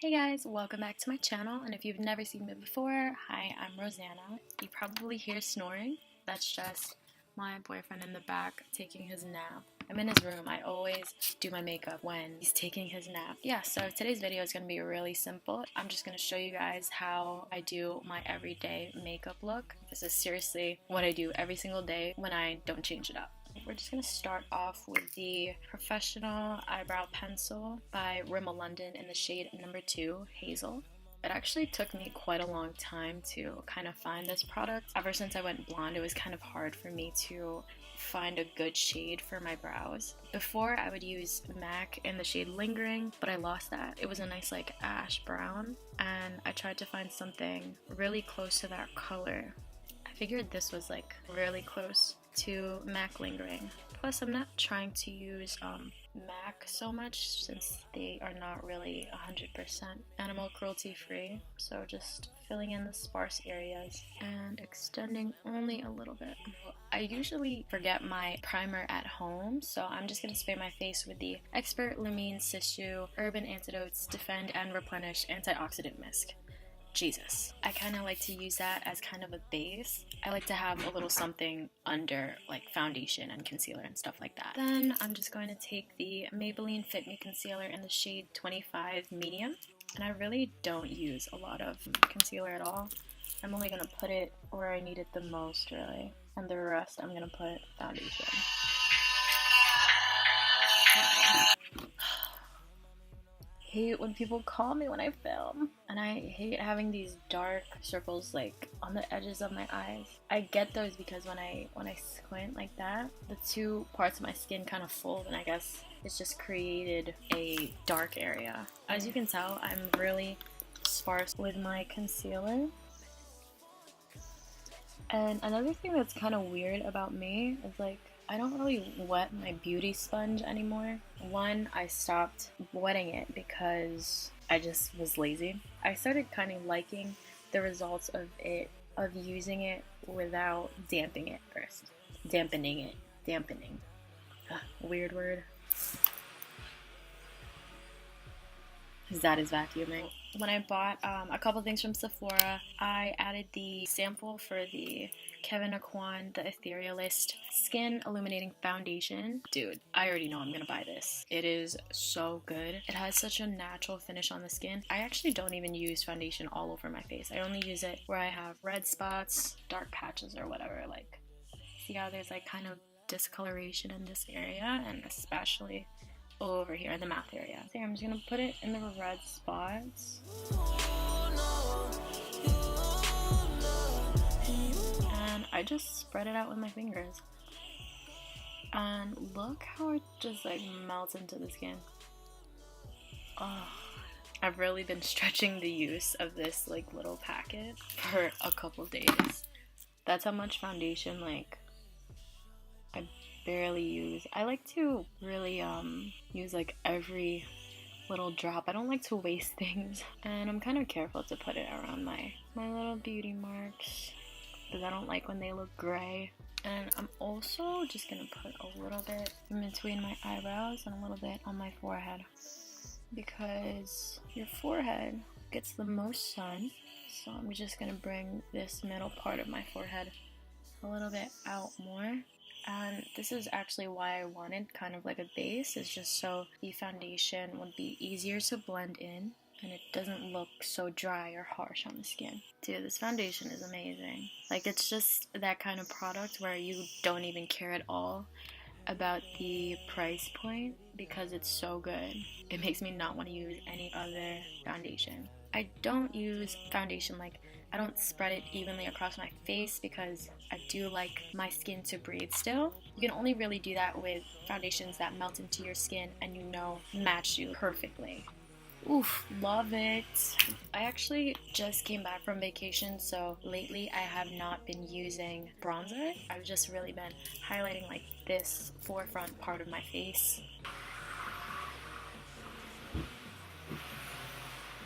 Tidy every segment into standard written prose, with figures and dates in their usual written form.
Hey guys, welcome back to my channel, and if you've never seen me before, hi, I'm Rosanna. You probably hear snoring. That's just my boyfriend in the back taking his nap. I'm in his room. I always do my makeup when he's taking his nap. Yeah, so today's video is going to be really simple. I'm just going to show you guys how I do my everyday makeup look. This is seriously what I do every single day when I don't change it up. We're just going to start off with the Professional Eyebrow Pencil by Rimmel London in the shade number 2, Hazel. It actually took me quite a long time to kind of find this product. Ever since I went blonde, it was kind of hard for me to find a good shade for my brows. Before, I would use MAC in the shade Lingering, but I lost that. It was a nice like ash brown, and I tried to find something really close to that color. I figured this was like really close to MAC Lingering. Plus, I'm not trying to use MAC so much since they are not really 100% animal cruelty free. So just filling in the sparse areas and extending only a little bit. I usually forget my primer at home, so I'm just going to spray my face with the Expert Lumene Sisu Urban Antidotes Defend and Replenish Antioxidant Mist. Jesus. I kind of like to use that as kind of a base. I like to have a little something under like foundation and concealer and stuff like that. Then I'm just going to take the Maybelline Fit Me Concealer in the shade 25 Medium. And I really don't use a lot of concealer at all. I'm only going to put it where I need it the most, really. And the rest I'm going to put foundation. I hate when people call me when I film, and I hate having these dark circles like on the edges of my eyes. I get those because when I squint like that, the two parts of my skin kind of fold, and I guess it's just created a dark area. As you can tell, I'm really sparse with my concealer. And another thing that's kind of weird about me is like I don't really wet my beauty sponge anymore. One, I stopped wetting it because I just was lazy. I started kind of liking the results of using it without damping it first. Dampening. Weird word. That is vacuuming. When I bought a couple things from Sephora, I added the sample for the Kevyn Aucoin Etherealist Skin Illuminating Foundation. Dude, I already know I'm gonna buy this. It is so good. It has such a natural finish on the skin. I actually don't even use foundation all over my face. I only use it where I have red spots, dark patches, or whatever. Like, see how there's like kind of discoloration in this area, and especially over here in the mouth area. So I'm just gonna put it in the red spots. And I just spread it out with my fingers. And look how it just like melts into the skin. Oh, I've really been stretching the use of this like little packet for a couple days. That's how much foundation like I barely use. I like to really use like every little drop. I don't like to waste things, and I'm kind of careful to put it around my little beauty marks because I don't like when they look gray. And I'm also just gonna put a little bit in between my eyebrows and a little bit on my forehead because your forehead gets the most sun. So I'm just gonna bring this middle part of my forehead a little bit out more. And this is actually why I wanted kind of like a base, is just so the foundation would be easier to blend in and it doesn't look so dry or harsh on the skin. Dude, this foundation is amazing. Like, it's just that kind of product where you don't even care at all about the price point because it's so good. It makes me not want to use any other foundation. I don't use foundation like I don't spread it evenly across my face because I do like my skin to breathe still. You can only really do that with foundations that melt into your skin and you know match you perfectly. Oof, love it. I actually just came back from vacation, so lately I have not been using bronzer. I've just really been highlighting like this forefront part of my face.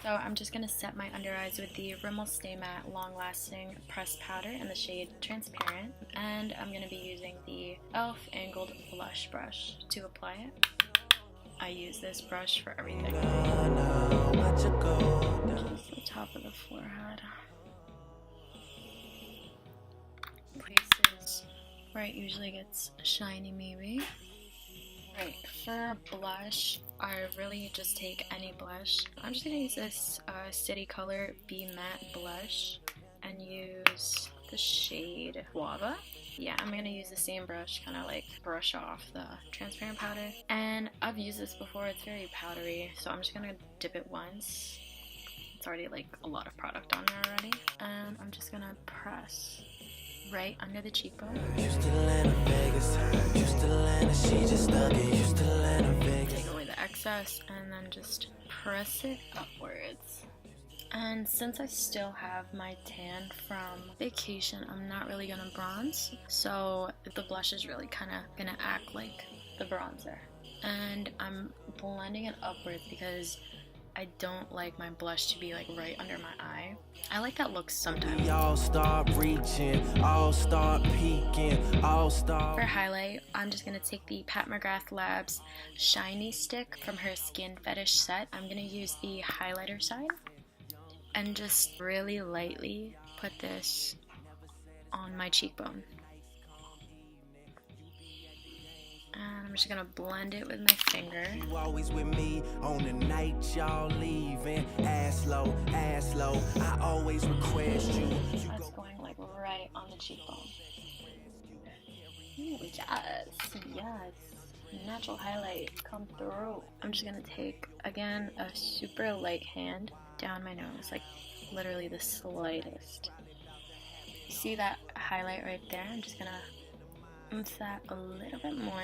So I'm just going to set my under eyes with the Rimmel Stay Matte Long Lasting Pressed Powder in the shade Transparent. And I'm going to be using the E.L.F. Angled Blush Brush to apply it. I use this brush for everything. where it usually gets shiny maybe. Right, for blush, I really just take any blush. I'm just gonna use this City Color Be Matte blush and use the shade Guava. Yeah, I'm gonna use the same brush, kind of like brush off the transparent powder. And I've used this before, it's very powdery, so I'm just gonna dip it once. It's already like a lot of product on there already. And I'm just gonna press right under the cheekbone. Take away the excess and then just press it upwards. And since I still have my tan from vacation, I'm not really gonna bronze, so the blush is really kind of gonna act like the bronzer. And I'm blending it upwards because I don't like my blush to be like right under my eye. I like that look sometimes. All start reaching, all start peeking, all start. For highlight, I'm just gonna take the Pat McGrath Labs Shiny Stick from her Skin Fetish set. I'm gonna use the highlighter side and just really lightly put this on my cheekbone. And I'm just gonna blend it with my finger. You always with me on the night y'all leaving. Ass low, I always request you. That's going like right on the cheekbone. Ooh, yes. Natural highlight, come through. I'm just gonna take, again, a super light hand down my nose, like literally the slightest. See that highlight right there? I'm just gonna oomph that a little bit more.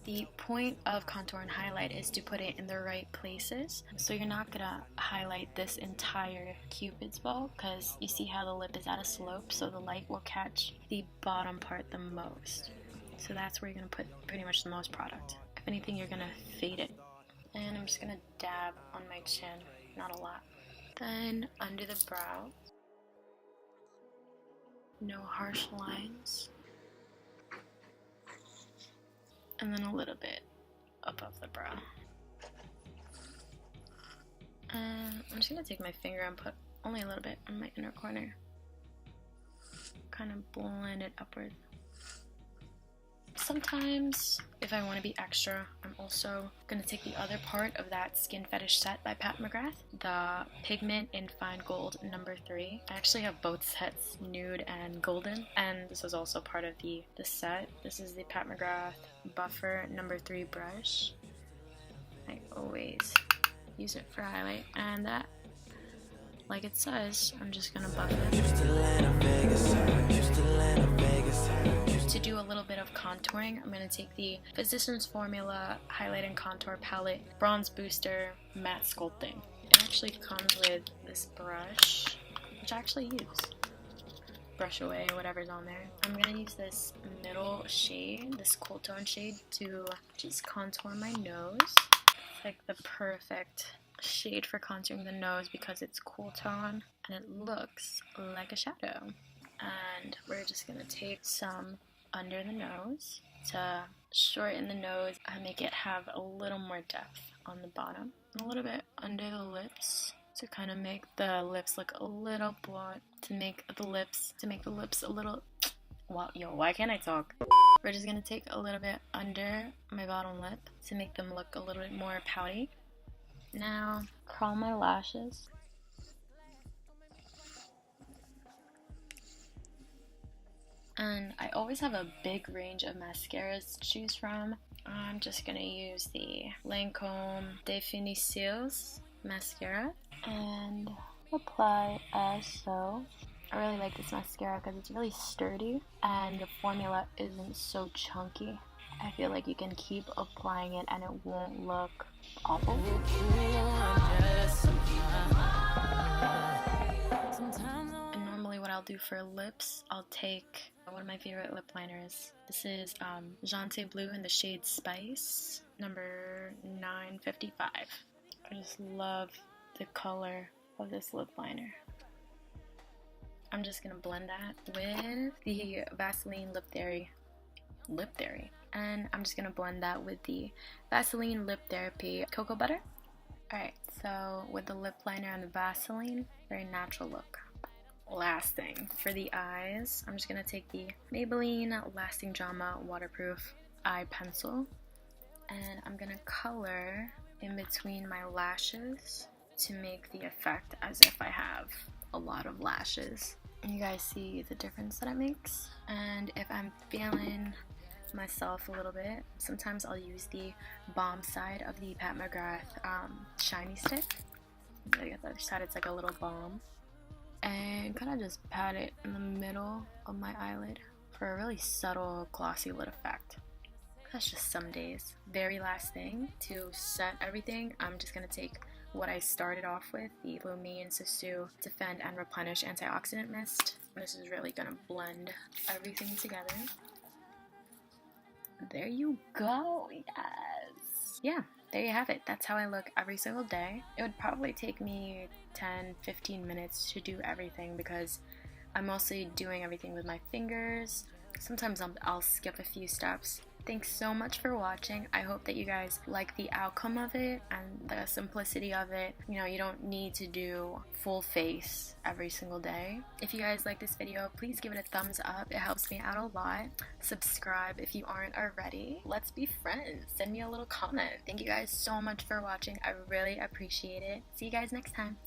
The point of contour and highlight is to put it in the right places. So you're not gonna highlight this entire cupid's bow because you see how the lip is at a slope, so the light will catch the bottom part the most. So that's where you're gonna put pretty much the most product. If anything, you're gonna fade it. And I'm just gonna dab on my chin, not a lot. Then under the brow, no harsh lines. And then a little bit above the brow. And I'm just gonna take my finger and put only a little bit on my inner corner. Kind of blend it upward. Sometimes, if I want to be extra, I'm also going to take the other part of that Skin Fetish set by Pat McGrath, the Pigment in Fine Gold No. 3. I actually have both sets, nude and golden, and this is also part of the set. This is the Pat McGrath Buffer No. 3 brush. I always use it for highlight, and that, like it says, I'm just going to buff it. To do a little bit of contouring, I'm going to take the Physicians Formula Highlight and Contour Palette Bronze Booster Matte Sculpting. It actually comes with this brush, which I actually use. Brush away whatever's on there. I'm going to use this middle shade, this cool tone shade, to just contour my nose. It's like the perfect shade for contouring the nose because it's cool tone and it looks like a shadow. And we're just going to take some under the nose to shorten the nose and make it have a little more depth on the bottom, and a little bit under the lips to kind of make the lips look a little blonde, to make the lips a little, wow, yo, why can't I talk? We're just gonna take a little bit under my bottom lip to make them look a little bit more pouty. Now curl my lashes. And I always have a big range of mascaras to choose from. I'm just gonna use the Lancome Definicils mascara and apply as so. I really like this mascara because it's really sturdy and the formula isn't so chunky. I feel like you can keep applying it and it won't look awful. And normally what I'll do for lips, I'll take one of my favorite lip liners. This is Jante Blue in the shade Spice, number 955. I just love the color of this lip liner. I'm just gonna blend that with the Vaseline Lip Theory. And I'm just gonna blend that with the Vaseline Lip Therapy Cocoa Butter. Alright, so with the lip liner and the Vaseline, very natural look. Last thing, for the eyes, I'm just going to take the Maybelline Lasting Drama Waterproof Eye Pencil, and I'm going to color in between my lashes to make the effect as if I have a lot of lashes. And you guys see the difference that it makes. And if I'm feeling myself a little bit, sometimes I'll use the balm side of the Pat McGrath shiny stick. Like at the other side, it's like a little balm. And kind of just pat it in the middle of my eyelid for a really subtle glossy lid effect. That's just some days. Very last thing, to set everything, I'm just going to take what I started off with, the Lumene Sisu Defend and Replenish Antioxidant Mist. This is really going to blend everything together. There you go, yes! Yeah, there you have it. That's how I look every single day. It would probably take me 10-15 minutes to do everything because I'm mostly doing everything with my fingers. Sometimes I'll skip a few steps. Thanks so much for watching. I hope that you guys like the outcome of it and the simplicity of it. You know, you don't need to do full face every single day. If you guys like this video, please give it a thumbs up. It helps me out a lot. Subscribe if you aren't already. Let's be friends. Send me a little comment. Thank you guys so much for watching. I really appreciate it. See you guys next time.